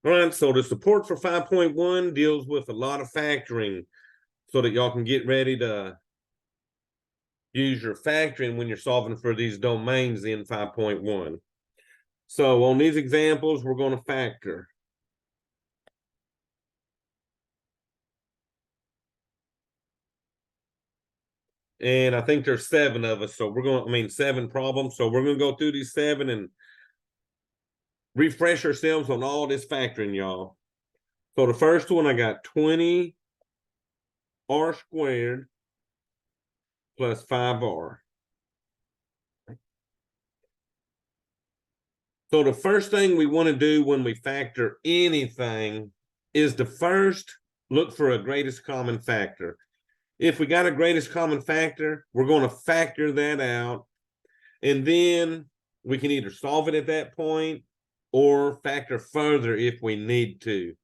All right, so the support for 5.1 deals with a lot of factoring so that y'all can get ready to use your factoring when you're solving for these domains in 5.1. So on these examples, we're going to factor. And I think there's 7 of us. So we're going to, 7 problems. So we're going to go through these 7 and refresh ourselves on all this factoring, y'all. So the first one, I got 20 r squared plus 5r. So the first thing we want to do when we factor anything is to first look for a greatest common factor. If we got a greatest common factor, we're going to factor that out. And then we can either solve it at that point or factor further if we need to.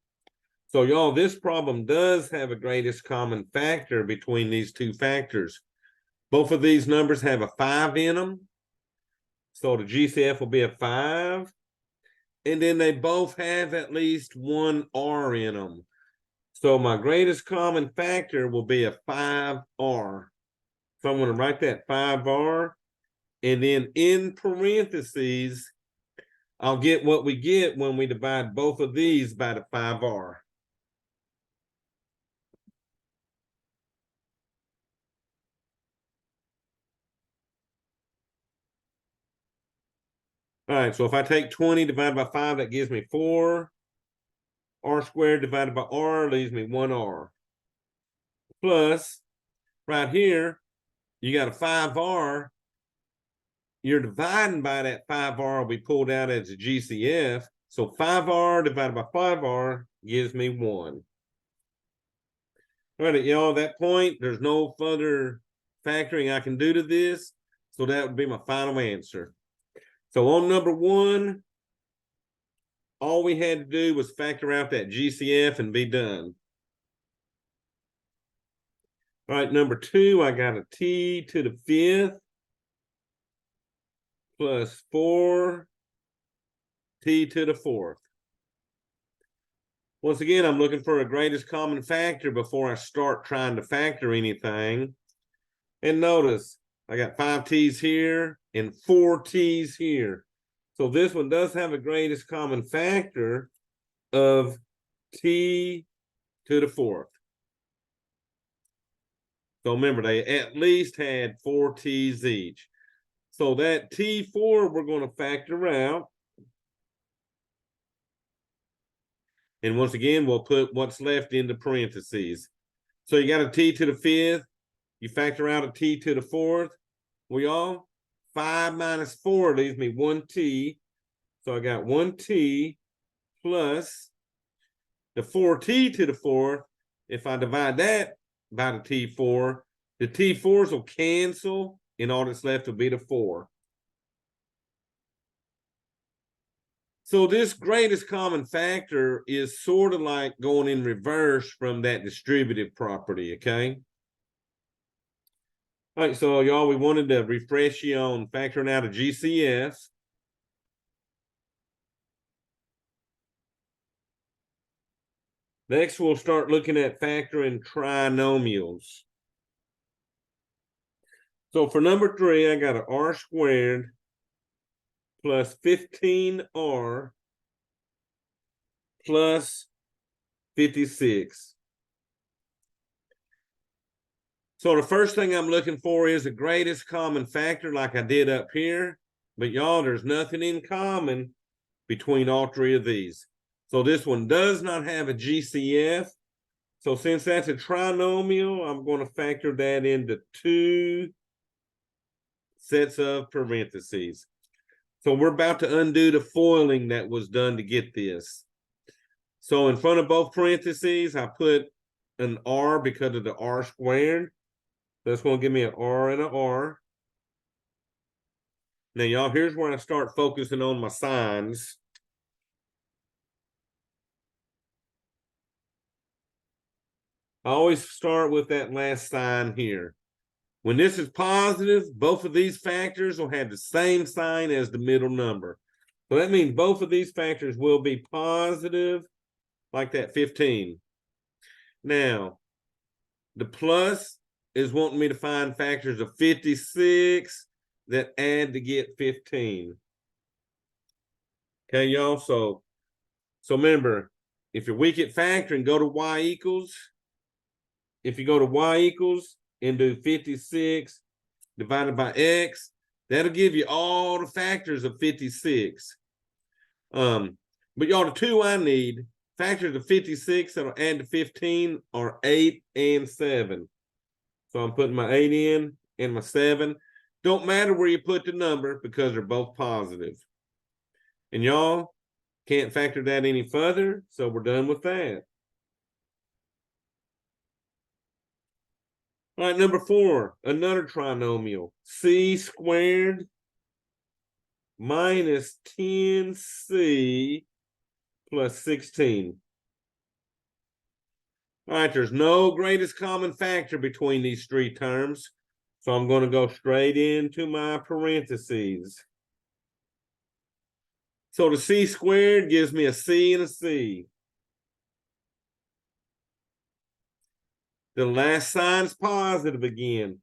So y'all, this problem does have a greatest common factor between these two factors. Both of these numbers have a 5 in them. So the GCF will be a 5. And then they both have at least 1 R in them. So my greatest common factor will be a 5R. So I'm going to write that 5R. And then in parentheses, I'll get what we get when we divide both of these by the 5R. All right, so if I take 20 divided by 5, that gives me 4. R squared divided by R leaves me 1R. Plus, right here, you got a 5R. You're dividing by that 5R will be pulled out as a GCF. So 5R divided by 5R gives me 1. All right, y'all, at that point, there's no further factoring I can do to this. So that would be my final answer. So on number 1, all we had to do was factor out that GCF and be done. All right, number 2, I got a t to the 5th plus 4 t to the 4th. Once again, I'm looking for a greatest common factor before I start trying to factor anything. And notice, I got 5 t's here and 4 t's here. So this one does have a greatest common factor of t to the 4th. So remember, they at least had 4 t's each. So that t4 we're going to factor out. And once again, we'll put what's left into parentheses. So you got a t to the 5th. You factor out a t to the 4th. We all 5 minus 4 leaves me 1t. So I got 1t plus the 4t to the 4th. If I divide that by the t4, the t4s will cancel, and all that's left will be the 4. So this greatest common factor is sort of like going in reverse from that distributive property, okay? All right, so y'all, we wanted to refresh you on factoring out a GCF. Next, we'll start looking at factoring trinomials. So for number 3, I got an r squared plus 15r plus 56. So the first thing I'm looking for is the greatest common factor like I did up here. But y'all, there's nothing in common between all 3 of these. So this one does not have a GCF. So since that's a trinomial, I'm going to factor that into 2 sets of parentheses. So we're about to undo the foiling that was done to get this. So in front of both parentheses, I put an R because of the R squared. That's going to give me an R and an R. Now, y'all, here's where I start focusing on my signs. I always start with that last sign here. When this is positive, both of these factors will have the same sign as the middle number. So that means both of these factors will be positive, like that 15. Now, the plus is wanting me to find factors of 56 that add to get 15. Okay, y'all. So remember, if you're weak at factoring, go to y equals. If you go to y equals and do 56 divided by x, that'll give you all the factors of 56. But y'all, the two I need, factors of 56 that'll add to 15 are 8 and 7. So I'm putting my 8 in and my 7. Don't matter where you put the number because they're both positive. And y'all can't factor that any further, so we're done with that. All right, number 4, another trinomial, c squared minus 10c plus 16. All right, there's no greatest common factor between these three terms, so I'm going to go straight into my parentheses. So the c squared gives me a c and a c. The last sign is positive again.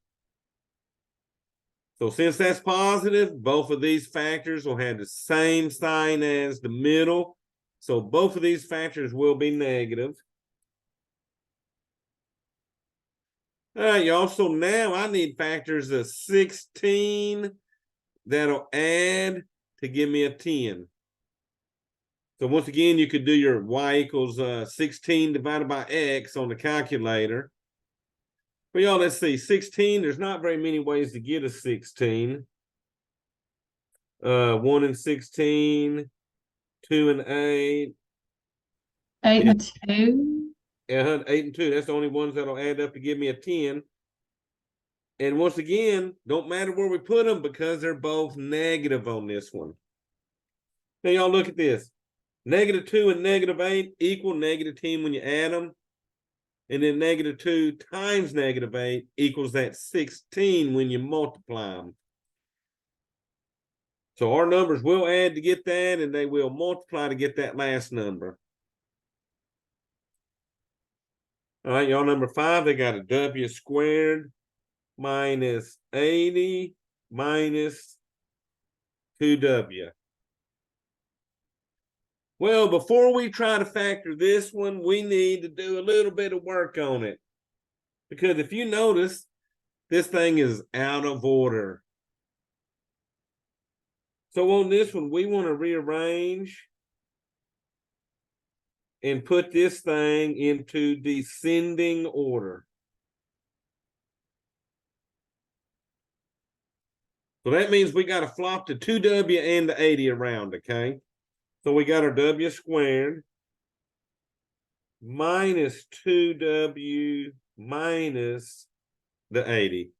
So since that's positive, both of these factors will have the same sign as the middle. So both of these factors will be negative. All right, y'all. So now I need factors of 16 that'll add to give me a 10. So once again, you could do your y equals 16 divided by x on the calculator. But y'all, let's see, 16, there's not very many ways to get a 16. 1 and 16, 2 and 8. 8 and 2. 8 and 2, that's the only ones that'll add up to give me a 10. And once again, don't matter where we put them because they're both negative on this one. Now y'all look at this. Negative 2 and negative 8 equal negative 10 when you add them. And then negative 2 times negative 8 equals that 16 when you multiply them. So our numbers will add to get that, and they will multiply to get that last number. All right, y'all, number 5, they got a w squared minus 80 minus 2w. Well, before we try to factor this one, we need to do a little bit of work on it. Because if you notice, this thing is out of order. So on this one, we want to rearrange and put this thing into descending order. So that means we got to flop the 2w and the 80 around, okay? So we got our w squared minus 2w minus the 80.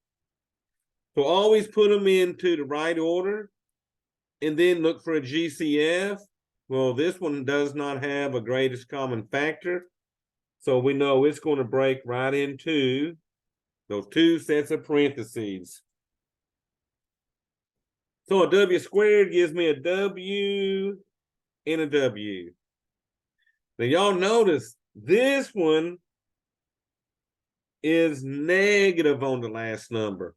So always put them into the right order and then look for a GCF. Well, this one does not have a greatest common factor. So we know it's going to break right into those two sets of parentheses. So a w squared gives me a w and a w. Now y'all notice this one is negative on the last number.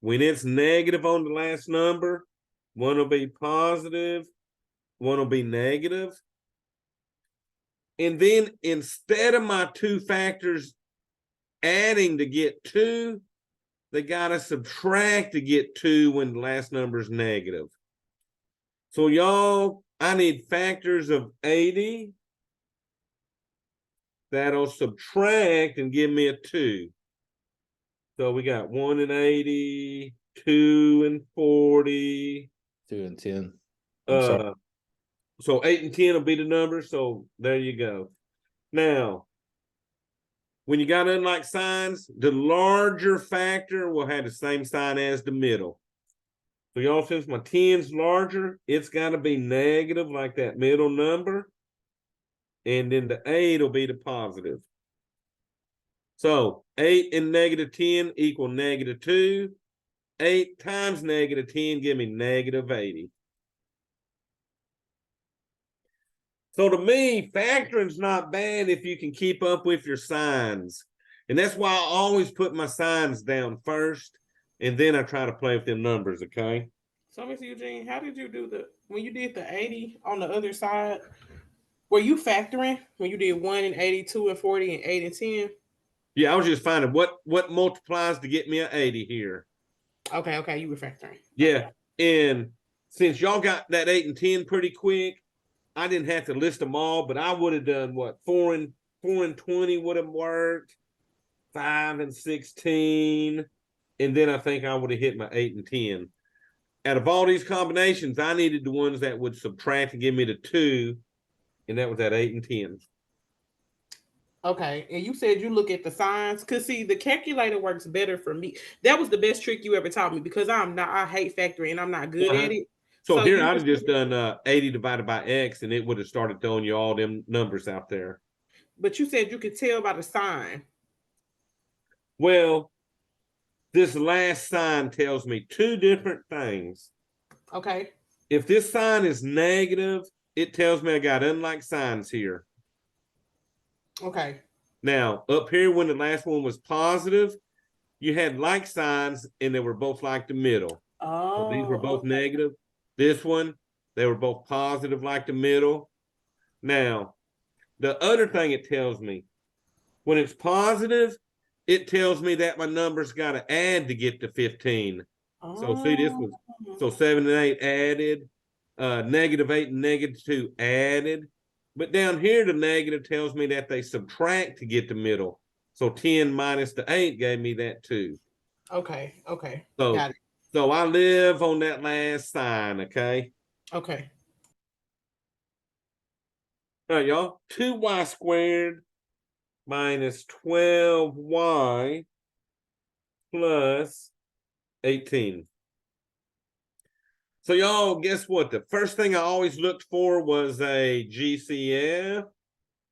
When it's negative on the last number, one will be positive, one will be negative. And then instead of my two factors adding to get 2, they got to subtract to get 2 when the last number is negative. So y'all, I need factors of 80 that'll subtract and give me a 2. So we got 1 and 80, 2 and 40. 2 and 10. So 8 and 10 will be the number. So there you go. Now, when you got unlike signs, the larger factor will have the same sign as the middle. So y'all, since my 10's larger, it's got to be negative like that middle number. And then the 8 will be the positive. So 8 and negative 10 equal negative 2. 8 times negative 10 give me negative 80. So to me, factoring's not bad if you can keep up with your signs. And that's why I always put my signs down first, and then I try to play with them numbers, okay? So, Mr. Eugene, how did you do when you did the 80 on the other side? Were you factoring when you did 1 and 82 and 40 and 8 and 10? Yeah, I was just finding what multiplies to get me an 80 here. Okay, you were factoring. Yeah, and since y'all got that 8 and 10 pretty quick, I didn't have to list them all, but I would have done what 4 and 20 would have worked, 5 and 16, and then I think I would have hit my 8 and 10. Out of all these combinations, I needed the ones that would subtract and give me the 2, and that was at 8 and 10. Okay, and you said you look at the signs, cause see the calculator works better for me. That was the best trick you ever taught me because I hate factoring and I'm not good at it. So here you I'd have just done 80 divided by X, and it would have started throwing you all them numbers out there. But you said you could tell by the sign. Well, this last sign tells me two different things. Okay. If this sign is negative, it tells me I got unlike signs here. Okay. Now, up here when the last one was positive, you had like signs and they were both like the middle. Oh, so these were both okay. negative. This one, they were both positive like the middle. Now, the other thing it tells me, when it's positive, it tells me that my numbers got to add to get to 15. So see, this was, so 7 and 8 added, -8 and -2 added. But down here, the negative tells me that they subtract to get the middle. So 10 minus the 8 gave me that 2. Okay. So, Got it. so I live on that last sign, okay? Okay. All right, y'all. 2y squared minus 12y plus 18. So y'all, guess what? The first thing I always looked for was a GCF.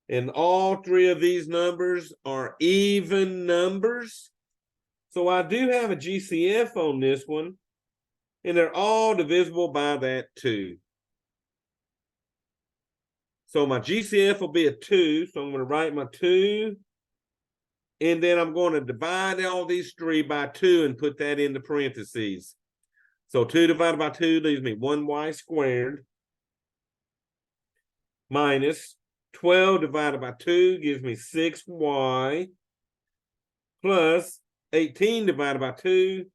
And all three of these numbers are even numbers. So I do have a GCF on this one. And they're all divisible by that 2. So my GCF will be a 2. So I'm going to write my 2. And then I'm going to divide all these 3 by 2 and put that into parentheses. So 2 divided by 2 leaves me 1y squared minus 12 divided by 2 gives me 6y plus 18 divided by 2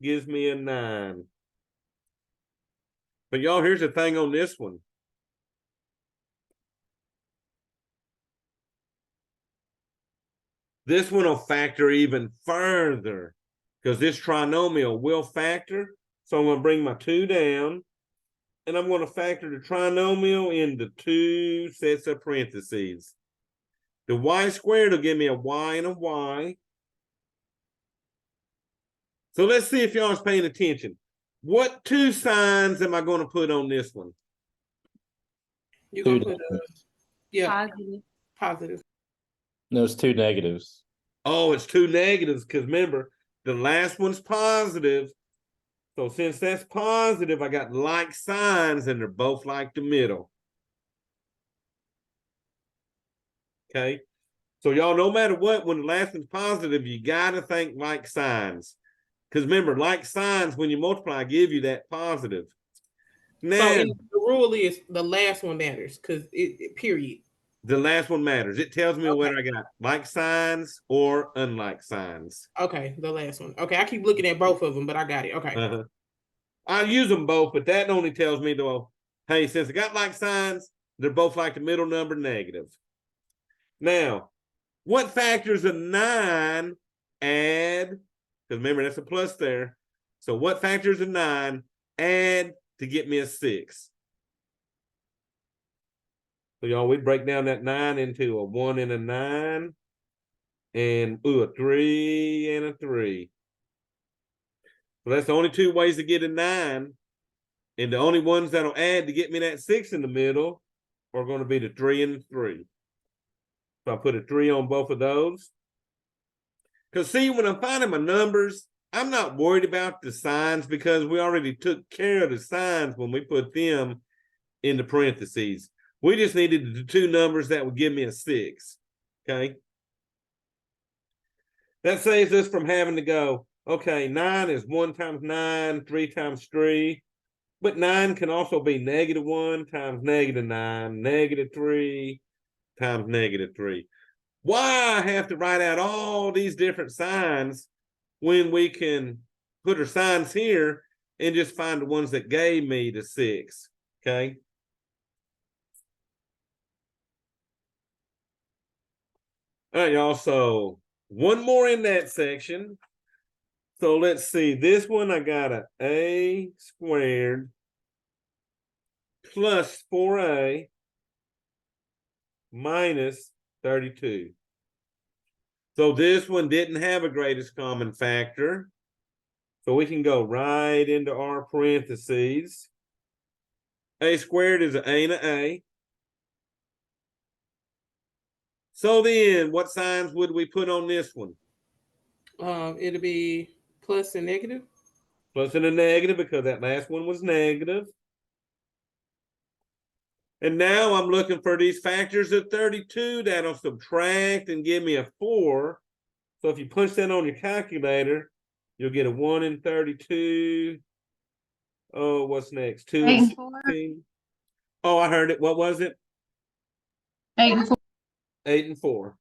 gives me a 9. But y'all, here's the thing on this one. This one will factor even further because this trinomial will factor. So I'm going to bring my 2 down, and I'm going to factor the trinomial into 2 sets of parentheses. The y squared will give me a y and a y. So let's see if y'all is paying attention. What 2 signs am I going to put on this one? You're going to put positive. No, it's 2 negatives. Oh, it's 2 negatives because remember, the last one's positive. So since that's positive, I got like signs and they're both like the middle. Okay. So y'all, no matter what, when the last one's positive, you got to think like signs. Because remember, like signs, when you multiply, give you that positive. Now, so the rule is the last one matters because it period. The last one matters. It tells me whether I got like signs or unlike signs. Okay, the last one. Okay, I keep looking at both of them, but I got it. Okay. I use them both, but that only tells me, though, hey, since I got like signs, they're both like the middle number negative. Now, what factors of 9 add? Because remember, that's a plus there. So what factors of 9 add to get me a 6? So y'all, we break down that 9 into a 1 and a 9. And a 3 and a 3. So that's the only 2 ways to get a 9. And the only ones that'll add to get me that 6 in the middle are going to be the 3 and the 3. So I put a 3 on both of those. Because see, when I'm finding my numbers, I'm not worried about the signs because we already took care of the signs when we put them in the parentheses. We just needed the two numbers that would give me a 6. Okay. That saves us from having to go, okay, 9 is 1 times 9, 3 times 3. But 9 can also be -1 times -9, -3 times -3. Why I have to write out all these different signs when we can put our signs here and just find the ones that gave me the 6, okay? All right, y'all, so one more in that section. So let's see, this one I got a squared plus 4a minus 32. So this one didn't have a greatest common factor. So we can go right into our parentheses. A squared is an A and an A. So then what signs would we put on this one? It'll be plus and negative. Plus and a negative because that last one was negative. And now I'm looking for these factors of 32 that'll subtract and give me a 4. So if you push that on your calculator, you'll get a 1 in 32. Oh, what's next? 2 8 and and 4. 16. Oh, I heard it. What was it? 8 and 4. 8 and 4.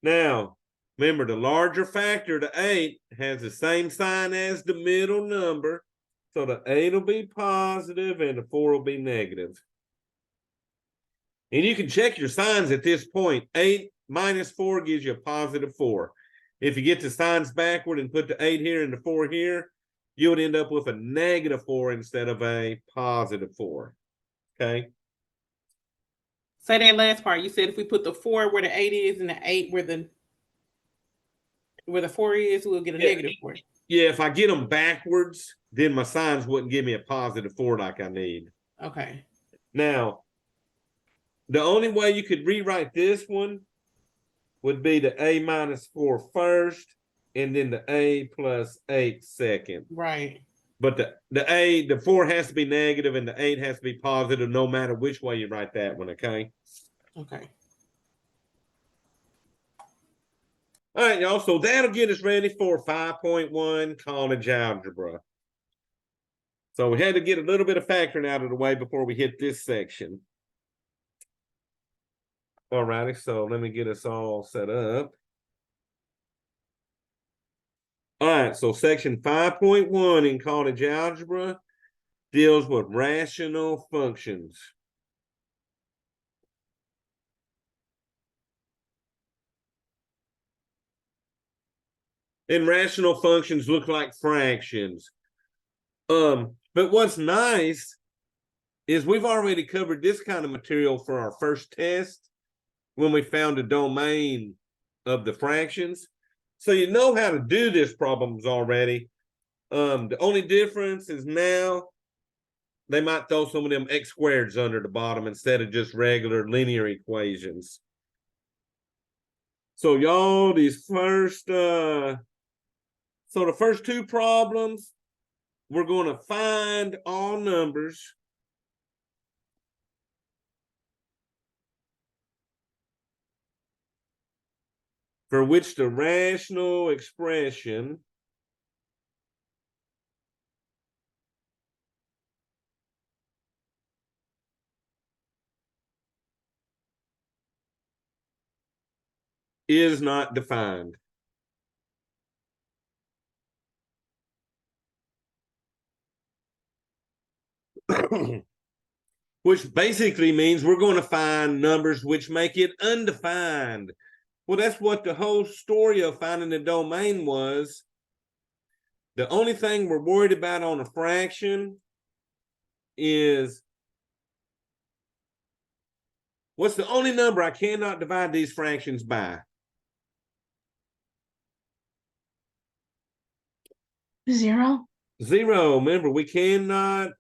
Now, remember the larger factor, the 8, has the same sign as the middle number. So the 8 will be positive and the 4 will be negative. And you can check your signs at this point. 8 minus 4 gives you a positive 4. If you get the signs backward and put the 8 here and the 4 here, you would end up with a -4 instead of a positive 4. Okay. Say that last part. You said if we put the 4 where the 8 is and the 8 where the 4 is, we'll get a -4. Yeah, if I get them backwards, then my signs wouldn't give me a positive 4 like I need. Okay. Now, the only way you could rewrite this one would be the A minus 4 first, and then the A plus 8 second. Right. But the 4 has to be negative and the 8 has to be positive no matter which way you write that one, okay? Okay. All right, y'all. So that'll get us ready for 5.1 college algebra. So we had to get a little bit of factoring out of the way before we hit this section. All righty, so let me get us all set up. All right, so section 5.1 in college algebra deals with rational functions. And rational functions look like fractions. But what's nice is we've already covered this kind of material for our first test when we found the domain of the fractions. So you know how to do this problems already. The only difference is now they might throw some of them x squareds under the bottom instead of just regular linear equations. So y'all, these first so the first two problems, we're going to find all numbers for which the rational expression is not defined. Which basically means we're going to find numbers which make it undefined. Well, that's what the whole story of finding the domain was. The only thing we're worried about on a fraction is what's the only number I cannot divide these fractions by? 0. 0. Remember, we cannot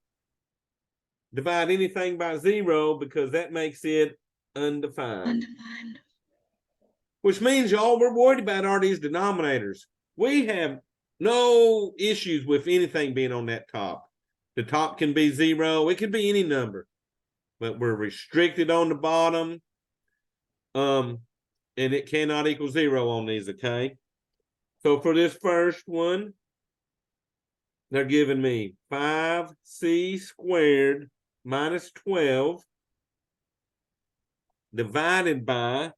divide anything by 0 because that makes it undefined. Undefined. Which means all we're worried about are these denominators. We have no issues with anything being on that top. The top can be 0. It could be any number. but we're restricted on the bottom. And it cannot equal 0 on these, okay? So for this first one, they're giving me 5c squared minus 12 divided by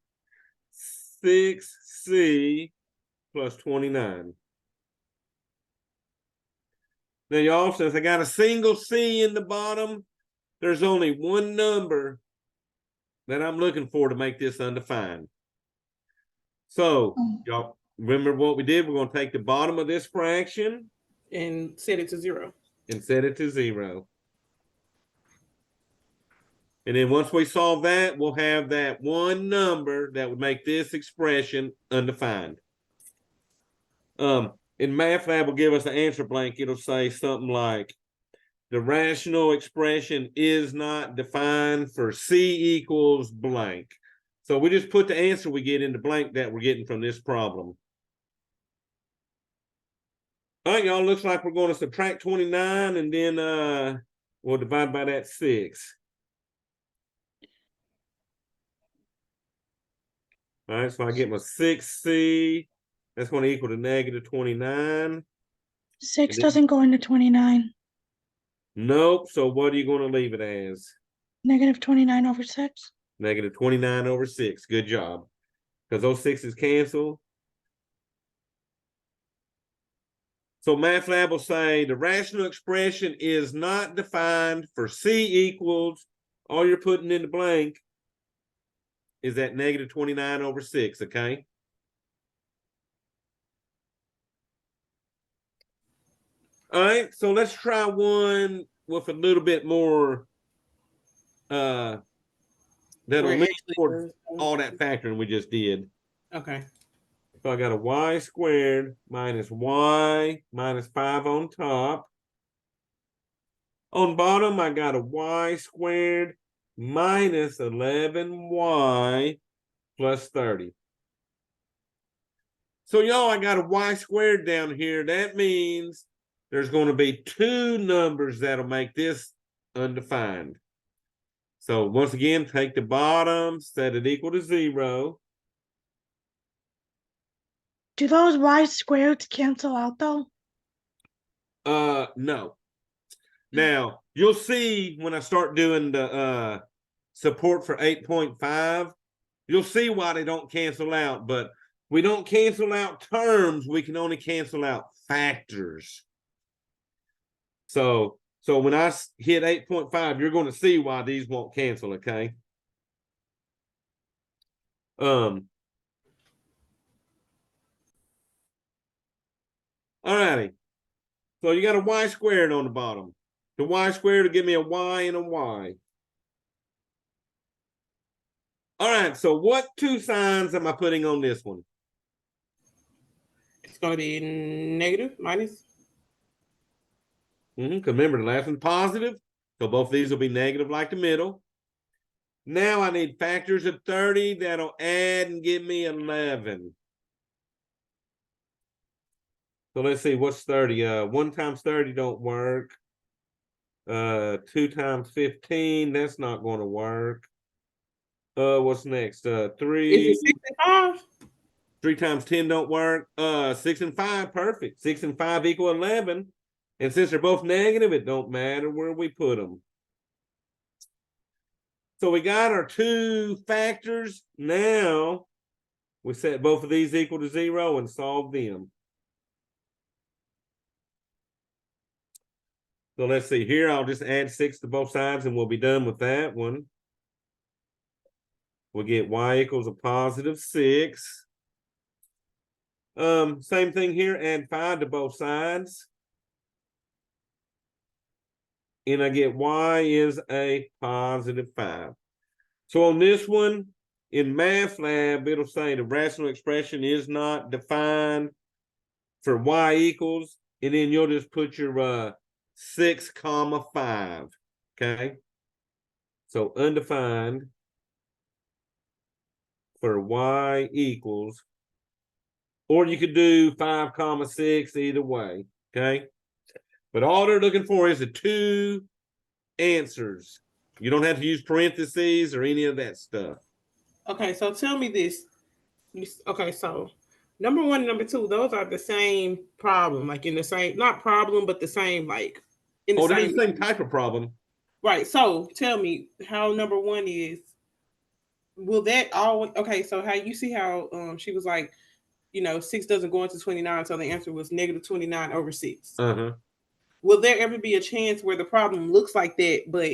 6c plus 29. Now, y'all, since I got a single c in the bottom, there's only one number that I'm looking for to make this undefined. So, y'all remember what we did? We're going to take the bottom of this fraction and set it to 0. and set it to 0. And then once we solve that, we'll have that one number that would make this expression undefined. In Math Lab will give us an answer blank. It'll say something like, the rational expression is not defined for c equals blank. So we just put the answer we get in the blank that we're getting from this problem. All right, y'all, looks like we're going to subtract 29 and then we'll divide by that 6. All right, so I get my 6c. That's going to equal to negative 29. 6 doesn't go into 29. Nope. So what are you going to leave it as? Negative 29 over 6. Negative 29 over 6. Good job. Because those 6's cancel. So Math Lab will say the rational expression is not defined for c equals, all you're putting in the blank is that negative 29 over 6, okay? All right, so let's try one with a little bit more that'll lean toward all that factoring we just did. Okay. So I got a y squared minus y minus 5 on top. On bottom, I got a y squared minus 11y plus 30. So y'all, I got a y squared down here. That means there's going to be two numbers that'll make this undefined. So once again, take the bottom, set it equal to 0. Do those y squareds cancel out though? No. Now, you'll see when I start doing the support for 8.5, you'll see why they don't cancel out, but we don't cancel out terms, we can only cancel out factors. So when I hit 8.5, you're going to see why these won't cancel, okay? All righty. So you got a y squared on the bottom. The y squared will give me a y and a y. All right, so what two signs am I putting on this one? It's going to be negative, minus. Because remember, the last one's positive, so both of these will be negative like the middle. Now I need factors of 30 that'll add and give me 11. So let's see, what's 30? 1 times 30 don't work. 2 times 15, that's not going to work. What's next? 3. Is it 65? 3 times 10 don't work. 6 and 5, perfect. 6 and 5 equal 11. And since they're both negative, it don't matter where we put them. So we got our two factors. Now we set both of these equal to 0 and solve them. So let's see here. I'll just add 6 to both sides and we'll be done with that one. We'll get y equals a positive 6. Same thing here, add 5 to both sides. And I get y is a positive 5. So on this one, in Math Lab, it'll say the rational expression is not defined for y equals, and then you'll just put your 6, 5. Okay? So undefined for y equals, or you could do 5, 6, either way. Okay? But all they're looking for is the two answers. You don't have to use parentheses or any of that stuff. Okay, so tell me this. Okay, so number one and number two, those are the same problem, like in the same, not problem, but the same, like in the Oh, they're same. the same type of problem. Right. So tell me how number one is. Will that always? Okay, so how you see how she was like, 6 doesn't go into 29, so the answer was negative 29 over 6. Uh-huh. Will there ever be a chance where the problem looks like that, but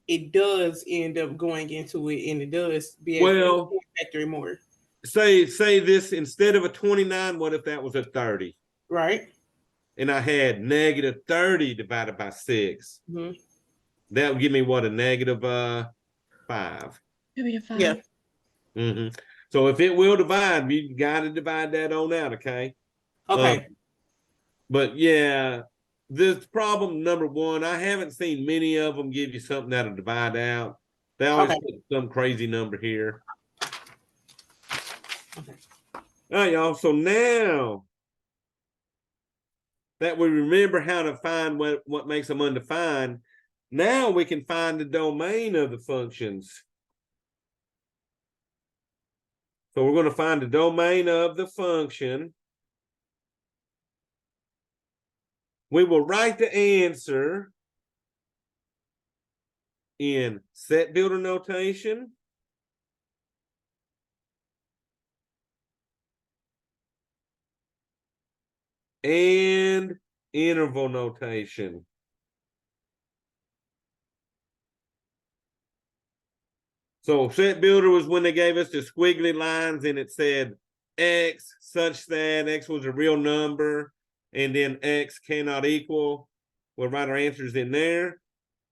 it does end up going into it, and it does be able to factor in more? Say this, instead of a 29, what if that was a 30? Right. And I had negative 30 divided by 6. Mm-hmm. That would give me what, a negative 5. Maybe a 5. Yeah. Mm-hmm. So if it will divide, you got to divide that on out, okay? Okay. But yeah, this problem number one, I haven't seen many of them give you something that'll divide out. They always put some crazy number here. Okay. All right, y'all. So now that we remember how to find what makes them undefined, now we can find the domain of the functions. So we're going to find the domain of the function. We will write the answer in set builder notation and interval notation. So set builder was when they gave us the squiggly lines and it said x such that x was a real number and then x cannot equal. We'll write our answers in there.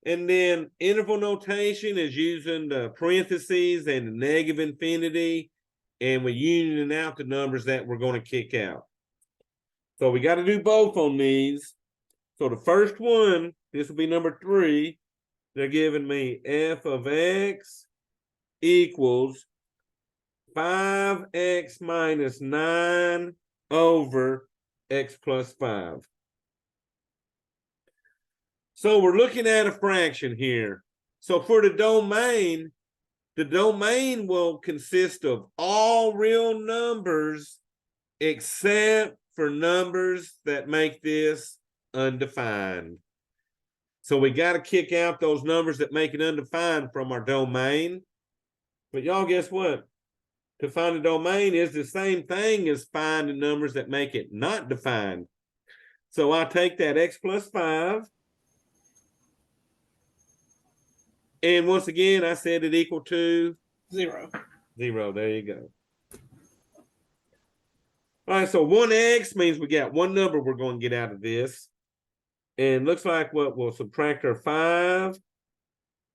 And then interval notation is using the parentheses and the negative infinity, and we're unioning out the numbers that we're going to kick out. So we got to do both on these. So the first one, this will be number 3. They're giving me f of x equals 5x minus 9 over x plus 5. So we're looking at a fraction here. So for the domain will consist of all real numbers except for numbers that make this undefined. So we got to kick out those numbers that make it undefined from our domain. But y'all, guess what? To find a domain is the same thing as finding numbers that make it not defined. So I take that x plus 5. And once again, I said it equal to 0. 0. There you go. All right, so 1x means we got one number we're going to get out of this. And looks like what we'll subtract our 5.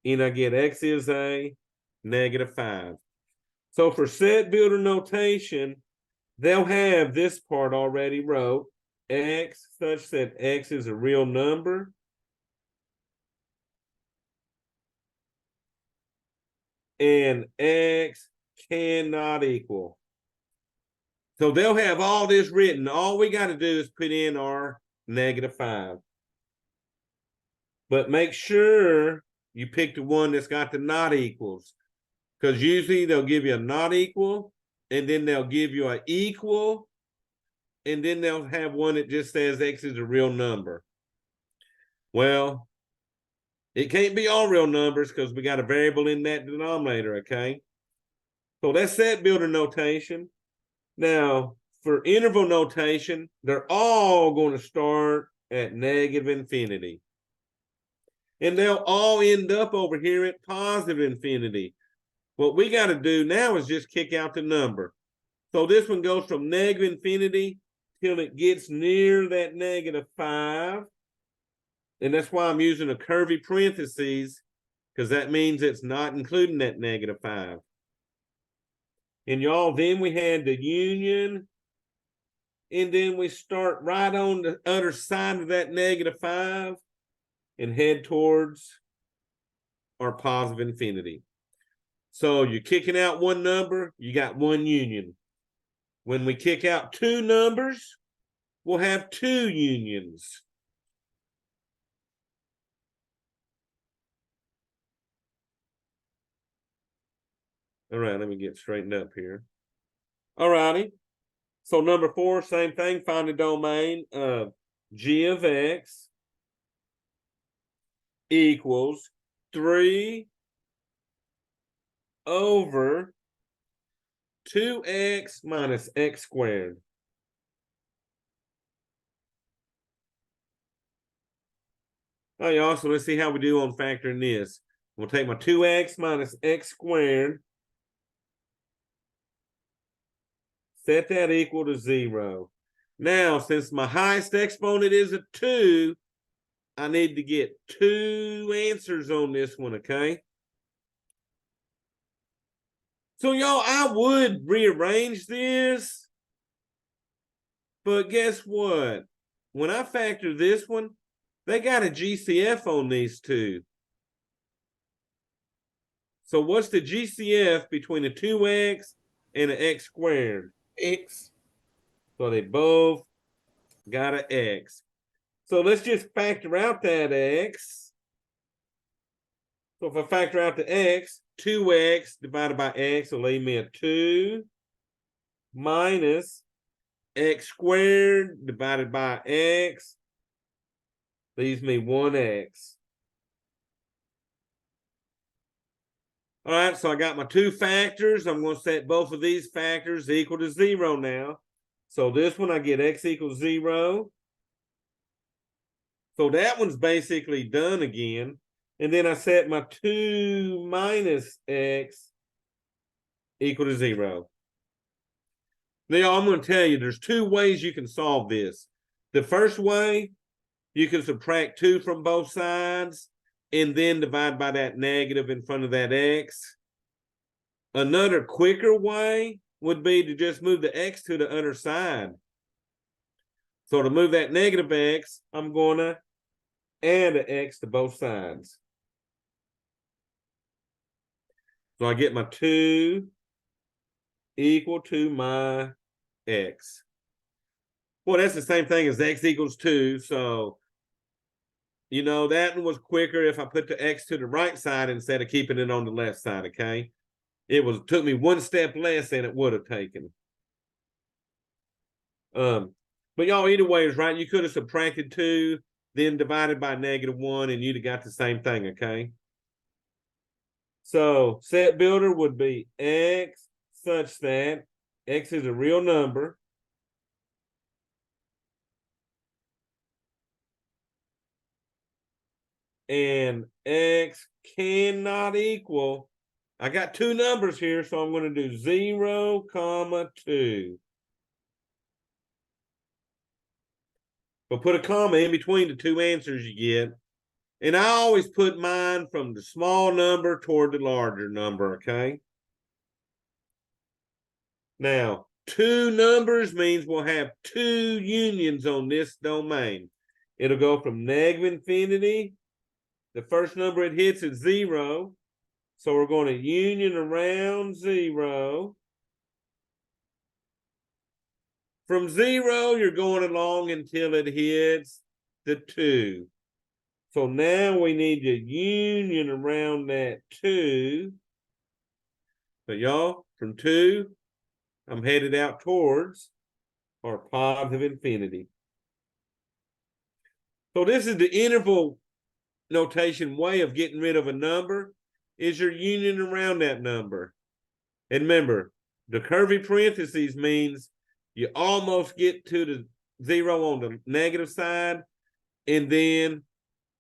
And I get x is a negative 5. So for set builder notation, they'll have this part already wrote. X such that x is a real number. And x cannot equal. So they'll have all this written. All we got to do is put in our negative 5. But make sure you pick the one that's got the not equals. Because usually they'll give you a not equal, and then they'll give you an equal, and then they'll have one that just says x is a real number. Well, it can't be all real numbers because we got a variable in that denominator, okay? So that's set builder notation. Now, for interval notation, they're all going to start at negative infinity. And they'll all end up over here at positive infinity. What we got to do now is just kick out the number. So this one goes from negative infinity till it gets near that negative 5. And that's why I'm using a curvy parentheses, because that means it's not including that negative 5. And y'all, then we had the union. And then we start right on the other side of that negative 5 and head towards our positive infinity. So you're kicking out one number, you got one union. When we kick out two numbers, we'll have two unions. All right, let me get straightened up here. All righty. So number 4, same thing, find the domain of g of x equals 3 over 2x minus x squared. All right, y'all, so let's see how we do on factoring this. We'll take my 2x minus x squared. Set that equal to 0. Now, since my highest exponent is a 2, I need to get 2 answers on this one, okay? So, y'all, I would rearrange this, but guess what? When I factor this one, they got a GCF on these two. So what's the GCF between a 2x and an x squared? X. So they both got an x. So let's just factor out that x. So if I factor out the x, 2x divided by x will leave me a 2 minus x squared divided by x leaves me 1x. All right, so I got my 2 factors. I'm going to set both of these factors equal to 0 now. So this one I get x equals 0. So that one's basically done again. And then I set my 2 minus x equal to 0. Now, I'm going to tell you, there's 2 ways you can solve this. The first way, you can subtract 2 from both sides and then divide by that negative in front of that x. Another quicker way would be to just move the x to the other side. So to move that negative x, I'm going to add an x to both sides. So I get my 2 equal to my x. Well, that's the same thing as x equals 2. So, you know, that one was quicker if I put the x to the right side instead of keeping it on the left side, okay? It took me 1 step less than it would have taken. But y'all, either way is right. You could have subtracted 2, then divided by -1, and you'd have got the same thing, okay? So set builder would be x such that x is a real number. And x cannot equal, I got 2 numbers here, so I'm going to do 0, 2. But put a comma in between the 2 answers you get. And I always put mine from the small number toward the larger number, okay? Now, 2 numbers means we'll have 2 unions on this domain. It'll go from -infinity. The first number it hits is 0. So we're going to union around 0. From 0, you're going along until it hits the 2. So now we need to union around that 2. But y'all, from 2, I'm headed out towards our positive infinity. So this is the interval notation way of getting rid of a number, is your union around that number. And remember, the curvy parentheses means you almost get to the 0 on the negative side, and then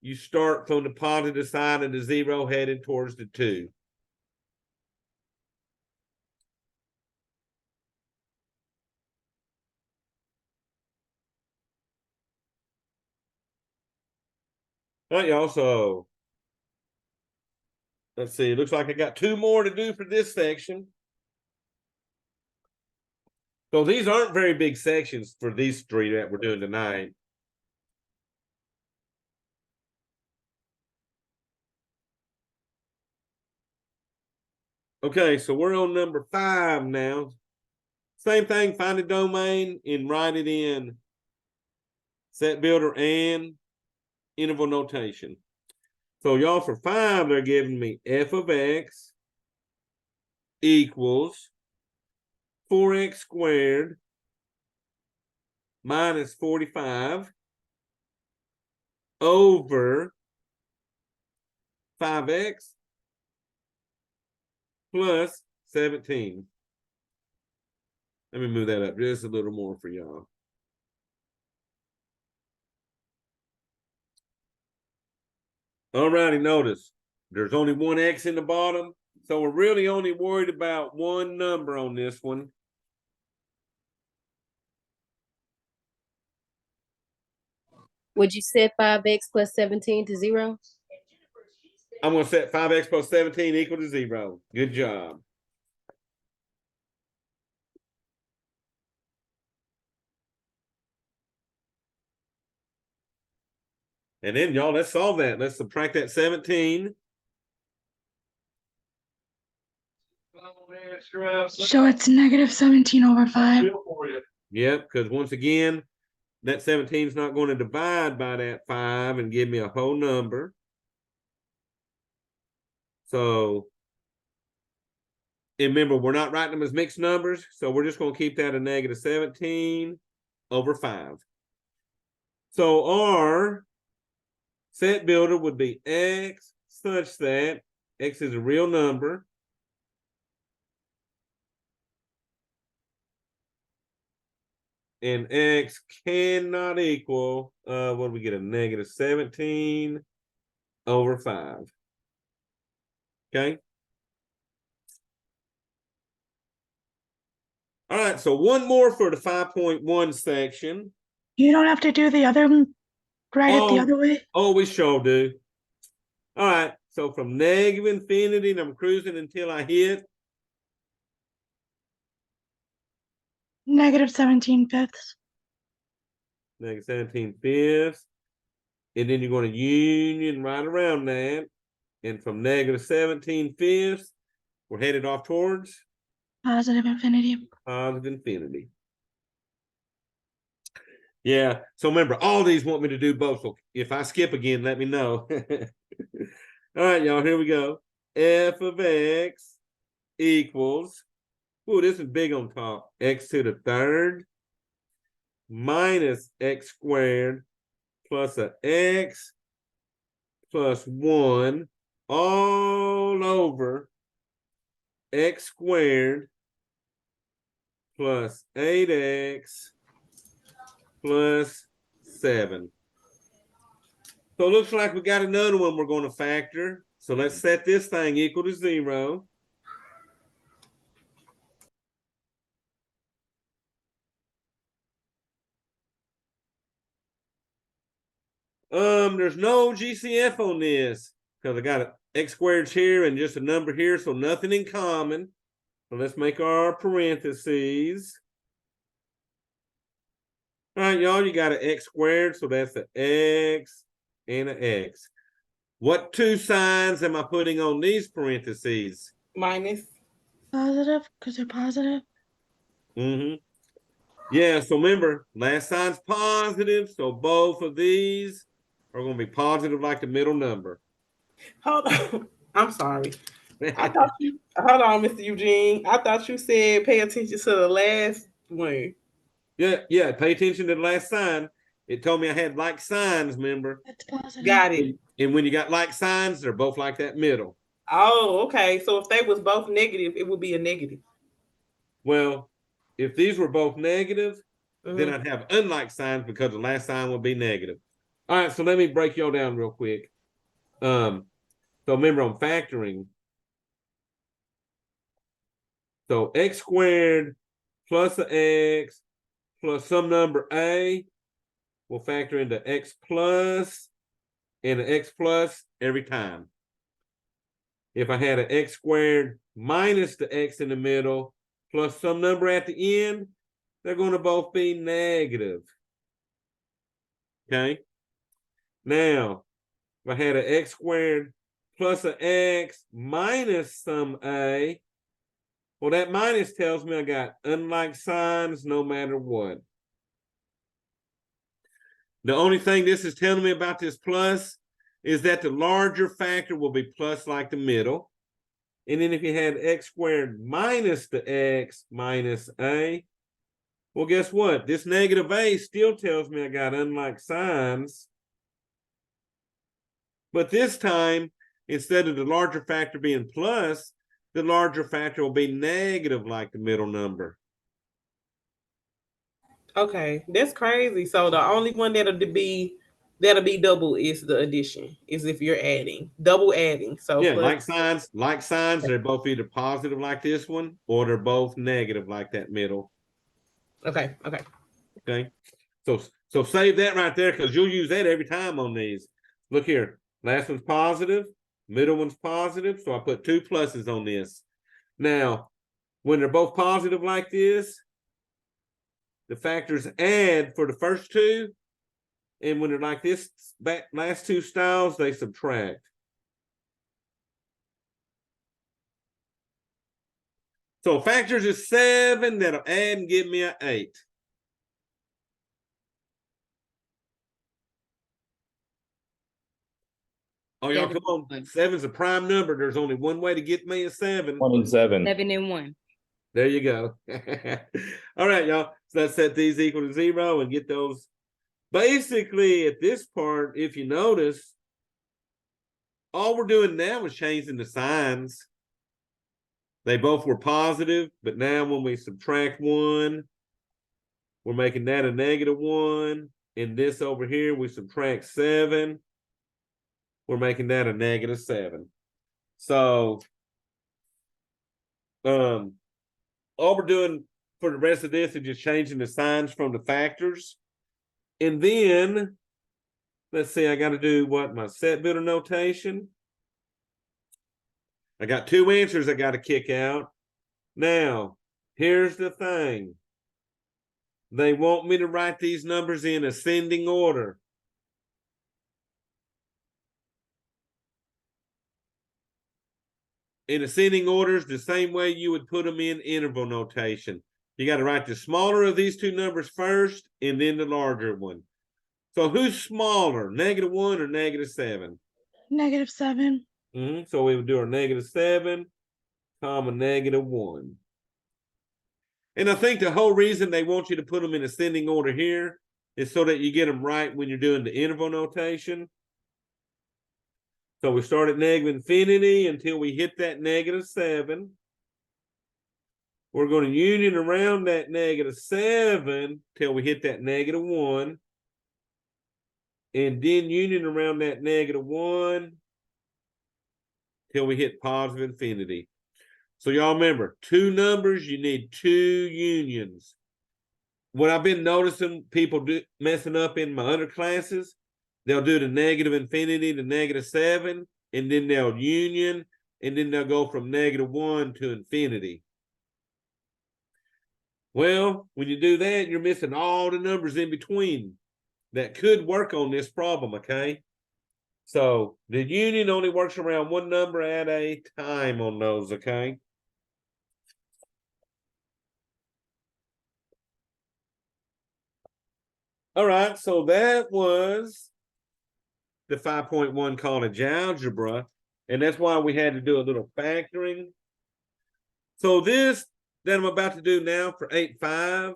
you start from the positive side of the 0 heading towards the 2. All right, y'all, so let's see. It looks like I got 2 more to do for this section. So these aren't very big sections for these 3 that we're doing tonight. Okay, so we're on number 5 now. Same thing, find a domain and write it in set builder and interval notation. So y'all, for 5, they're giving me f of x equals 4x squared minus 45 over 5x plus 17. Let me move that up just a little more for y'all. All righty, notice there's only one x in the bottom, so we're really only worried about one number on this one. Would you set 5x plus 17 to 0? I'm going to set 5x plus 17 equal to 0. Good job. And then, y'all, let's solve that. Let's subtract that 17. So it's negative 17 over 5. Yep, because once again, that 17 is not going to divide by that 5 and give me a whole number. So, and remember, we're not writing them as mixed numbers, so we're just going to keep that a negative 17 over 5. So our set builder would be x such that x is a real number. And x cannot equal, what do we get? A negative 17 over 5. Okay. All right, so one more for the 5.1 section. You don't have to do the other, write it the other way. Oh, we sure do. All right, so from negative infinity, and I'm cruising until I hit Negative 17 fifths. negative 17 fifths. And then you're going to union right around that. And from negative 17 fifths, we're headed off towards Positive infinity. positive infinity. Yeah, so remember, all these want me to do both. So if I skip again, let me know. All right, y'all, here we go. F of x equals, oh, this is big on top, x to the third minus x squared plus a x plus 1 all over x squared plus 8x plus 7. So it looks like we got another one we're going to factor. So let's set this thing equal to 0. There's no GCF on this because I got an x squared here and just a number here, so nothing in common. So let's make our parentheses. All right, y'all, you got an x squared, so that's an x and an x. What two signs am I putting on these parentheses? Minus. Positive, because they're positive. Mm-hmm. Yeah, so remember, last sign's positive, so both of these are going to be positive like the middle number. Hold on. I'm sorry. I thought you, hold on, Mr. Eugene. I thought you said pay attention to the last one. Yeah, pay attention to the last sign. It told me I had like signs, remember? That's positive. Got it. And when you got like signs, they're both like that middle. Oh, okay. So if they was both negative, it would be a negative. Well, if these were both negative, then I'd have unlike signs because the last sign would be negative. All right, so let me break y'all down real quick. So remember, I'm factoring. So x squared plus an x plus some number a will factor into x plus and an x plus every time. If I had an x squared minus the x in the middle plus some number at the end, they're going to both be negative. Okay. Now, if I had an x squared plus an x minus some a, well, that minus tells me I got unlike signs no matter what. The only thing this is telling me about this plus is that the larger factor will be plus like the middle. And then if you had x squared minus the x minus a, well, guess what? This negative a still tells me I got unlike signs. But this time, instead of the larger factor being plus, the larger factor will be negative like the middle number. Okay, that's crazy. So the only one that'll be double is the addition, is if you're adding, double adding. So Yeah, plus, like signs, they're both either positive like this one, or they're both negative like that middle. okay. Okay. So save that right there, because you'll use that every time on these. Look here. Last one's positive, middle one's positive. So I put 2 pluses on this. Now, when they're both positive like this, the factors add for the first two. And when they're like this, last two styles, they subtract. So factors is 7, that'll add and give me an 8. Oh, y'all, come on. 7's a prime number. There's only one way to get me a 7. 1 and 7. 7 and 1. There you go. All right, y'all. So let's set these equal to 0 and get those. Basically, at this part, if you notice, all we're doing now is changing the signs. They both were positive, but now when we subtract 1, we're making that a -1. And this over here, we subtract 7. We're making that a -7. So, all we're doing for the rest of this is just changing the signs from the factors. And then, let's see, I got to do what? My set builder notation. I got 2 answers I got to kick out. Now, here's the thing. They want me to write these numbers in ascending order. In ascending orders, the same way you would put them in interval notation. You got to write the smaller of these two numbers first and then the larger one. So who's smaller, -1 or -7? -7. So we would do our -7, comma, -1. And I think the whole reason they want you to put them in ascending order here is so that you get them right when you're doing the interval notation. So we start at -infinity until we hit that -7. We're going to union around that -7 till we hit that -1. And then union around that -1 till we hit positive infinity. So y'all remember, 2 numbers, you need 2 unions. What I've been noticing people messing up in my other classes, they'll do the -infinity to -7, and then they'll union, and then they'll go from -1 to infinity. Well, when you do that, you're missing all the numbers in between that could work on this problem, okay? So the union only works around 1 number at a time on those, okay? All right, so that was the 5.1 college algebra, and that's why we had to do a little factoring. So this that I'm about to do now for 8.5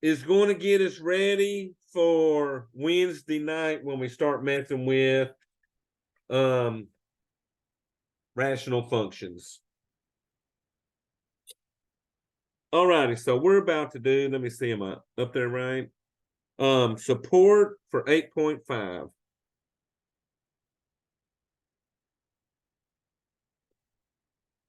is going to get us ready for Wednesday night when we start messing with rational functions. All righty, so we're about to do, let me see, am I up there right? Support for 8.5.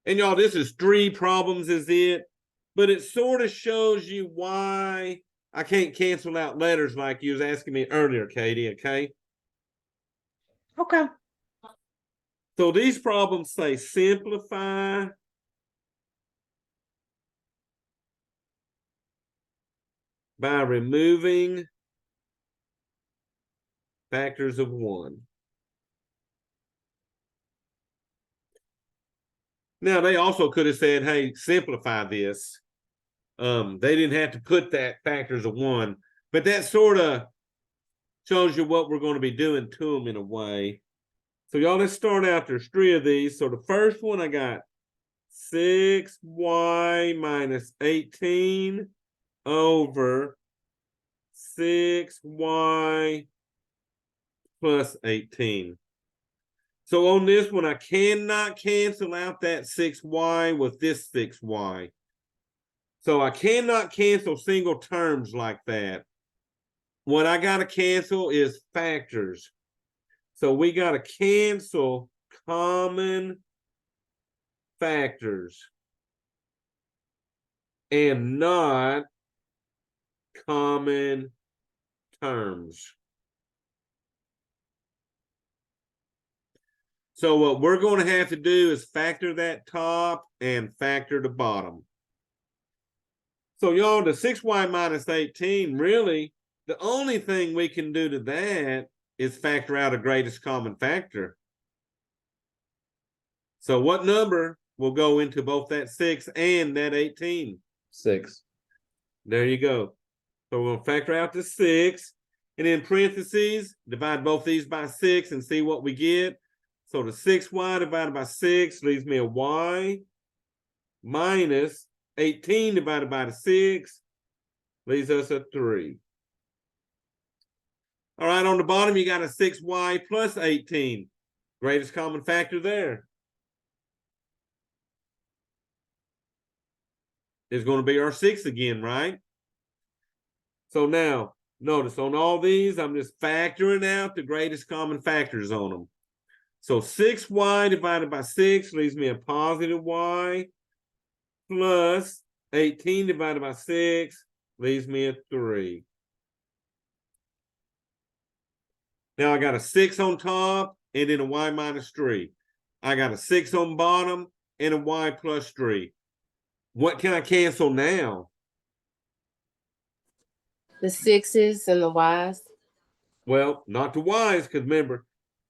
And y'all, this is 3 problems is it, but it sort of shows you why I can't cancel out letters like you was asking me earlier, Katie, okay? Okay. So these problems say simplify by removing factors of 1. Now, they also could have said, hey, simplify this. They didn't have to put that factors of 1, but that sort of shows you what we're going to be doing to them in a way. So y'all, let's start out. There's 3 of these. So the first one I got 6y minus 18 over 6y plus 18. So on this one, I cannot cancel out that 6y with this 6y. So I cannot cancel single terms like that. What I got to cancel is factors. So we got to cancel common factors and not common terms. So what we're going to have to do is factor that top and factor the bottom. So y'all, the 6y minus 18, really, the only thing we can do to that is factor out a greatest common factor. So what number will go into both that 6 and that 18? 6. There you go. So we're going to factor out the 6. And in parentheses, divide both these by 6 and see what we get. So the 6y divided by 6 leaves me a y minus 18 divided by the 6 leaves us a 3. All right, on the bottom, you got a 6y plus 18. Greatest common factor there is going to be our 6 again, right? So now, notice on all these, I'm just factoring out the greatest common factors on them. So 6y divided by 6 leaves me a positive y plus 18 divided by 6 leaves me a 3. Now I got a 6 on top and then a y minus 3. I got a 6 on bottom and a y plus 3. What can I cancel now? The 6s and the y's. Well, not the y's, because remember,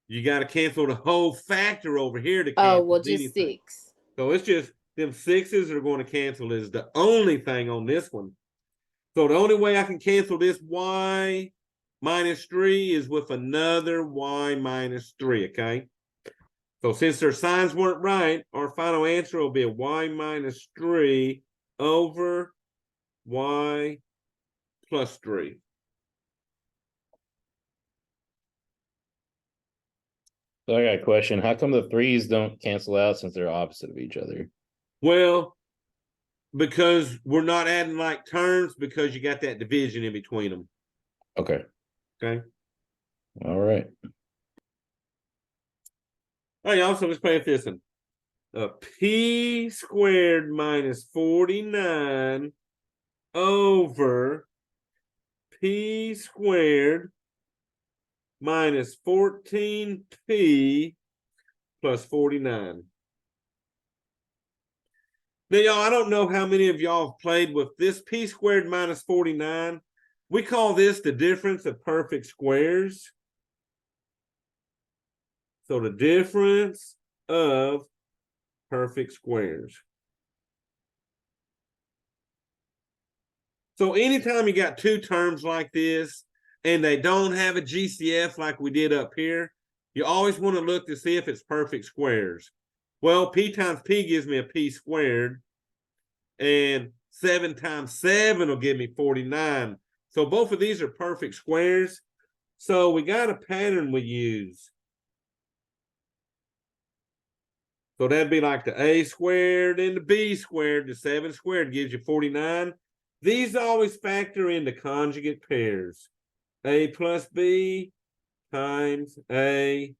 you got to cancel the whole factor over here to Oh, cancel well, just anything. 6. So it's just them 6s are going to cancel is the only thing on this one. So the only way I can cancel this y minus 3 is with another y minus 3, okay? So since their signs weren't right, our final answer will be a y minus 3 over y plus 3. So I got a question. How come the 3's don't cancel out since they're opposite of each other? Well, because we're not adding like terms because you got that division in between them. Okay. Okay. All right. All right, y'all. So let's play with this one. P squared minus 49 over P squared minus 14P plus 49. Now, y'all, I don't know how many of y'all have played with this P squared minus 49. We call this the difference of perfect squares. So the difference of perfect squares. So anytime you got two terms like this and they don't have a GCF like we did up here, you always want to look to see if it's perfect squares. Well, P times P gives me a P squared, and 7 times 7 will give me 49. So both of these are perfect squares. So we got a pattern we use. So that'd be like the A squared and the B squared. The 7 squared gives you 49. These always factor into conjugate pairs. A plus B times A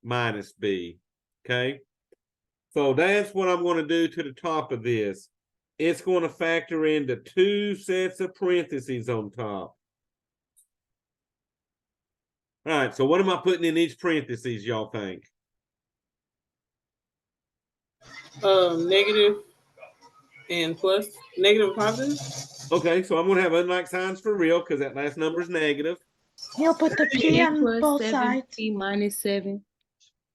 minus B. Okay? So that's what I'm going to do to the top of this. It's going to factor into 2 sets of parentheses on top. All right, so what am I putting in each parentheses, y'all think? Negative and plus, negative and positive. Okay, so I'm going to have unlike signs for real because that last number is negative. He'll put the P P on plus both 7, sides. P minus 7.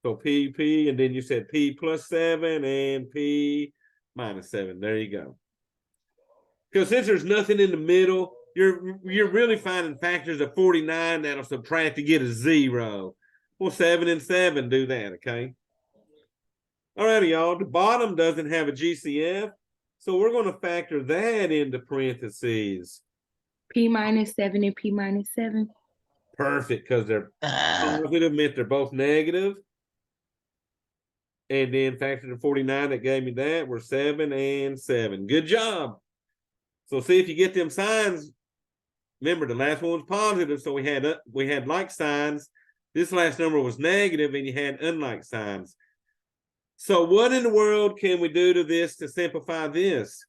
So P, and then you said P plus 7 and P minus 7. There you go. Because since there's nothing in the middle, you're really finding factors of 49 that'll subtract to get a 0. Well, 7 and 7 do that, okay? All righty, y'all. The bottom doesn't have a GCF, so we're going to factor that into parentheses. P minus 7 and P minus 7. Perfect, because they're positive meant they're both negative. And then factor the 49 that gave me that. We're 7 and 7. Good job. So see if you get them signs. Remember, the last one was positive, so we had like signs. This last number was negative, and you had unlike signs. So what in the world can we do to this to simplify this?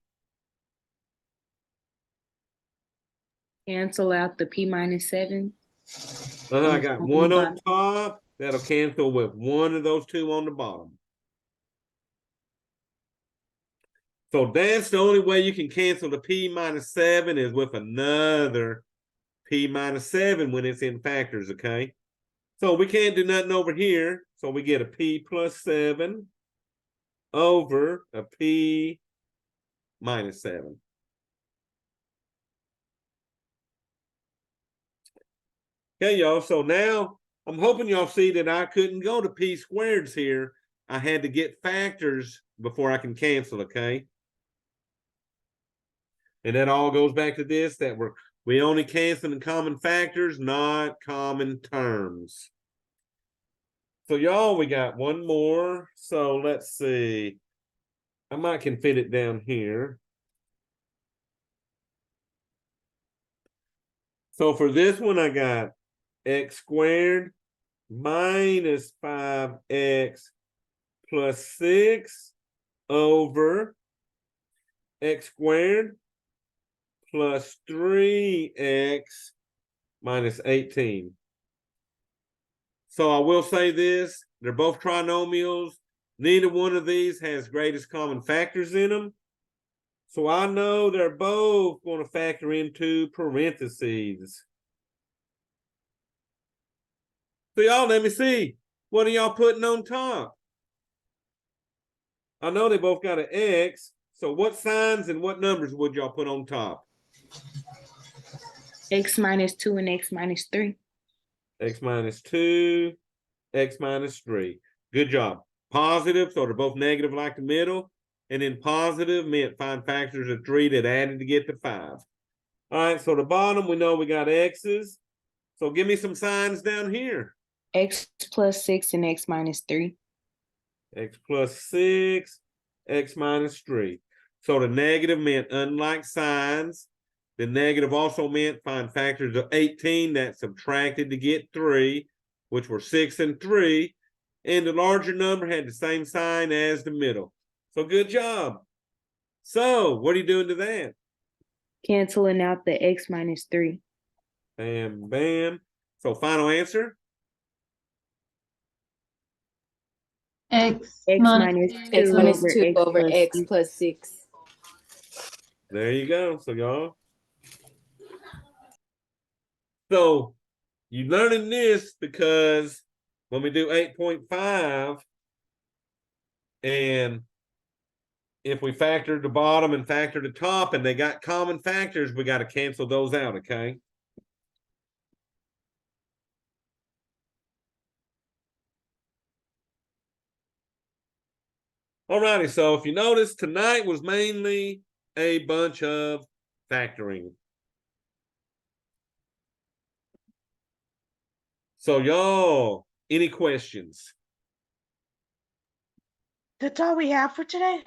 Cancel out the P minus 7. I got one on top. That'll cancel with one of those two on the bottom. So that's the only way you can cancel the P minus 7 is with another P minus 7 when it's in factors, okay? So we can't do nothing over here. So we get a P plus 7 over a P minus 7. Okay, y'all. So now I'm hoping y'all see that I couldn't go to P squareds here. I had to get factors before I can cancel, okay? And that all goes back to this, that we only canceling common factors, not common terms. So y'all, we got one more. So let's see. I might can fit it down here. So for this one, I got x squared minus 5x plus 6 over x squared plus 3x minus 18. So I will say this, they're both trinomials. Neither one of these has greatest common factors in them. So I know they're both going to factor into parentheses. So y'all, let me see. What are y'all putting on top? I know they both got an X. So what signs and what numbers would y'all put on top? X minus 2 and X minus 3. X minus 2, X minus 3. Good job. Positive, so they're both negative like the middle. And then positive meant find factors of 3 that added to get to 5. All right, so the bottom, we know we got X's. So give me some signs down here. X plus 6 and X minus 3. X plus 6, X minus 3. So the negative meant unlike signs. The negative also meant find factors of 18 that subtracted to get 3, which were 6 and 3. And the larger number had the same sign as the middle. So good job. So what are you doing to that? Canceling out the X minus 3. Bam, bam. So final answer? X X minus minus 2 two. over Minus X 2 over X six. plus 6. There you go. So y'all. So you're learning this because when we do 8.5, and if we factor the bottom and factor the top and they got common factors, we got to cancel those out, okay? Alrighty, so if you notice, tonight was mainly a bunch of factoring. So y'all, any questions? That's all we have for today.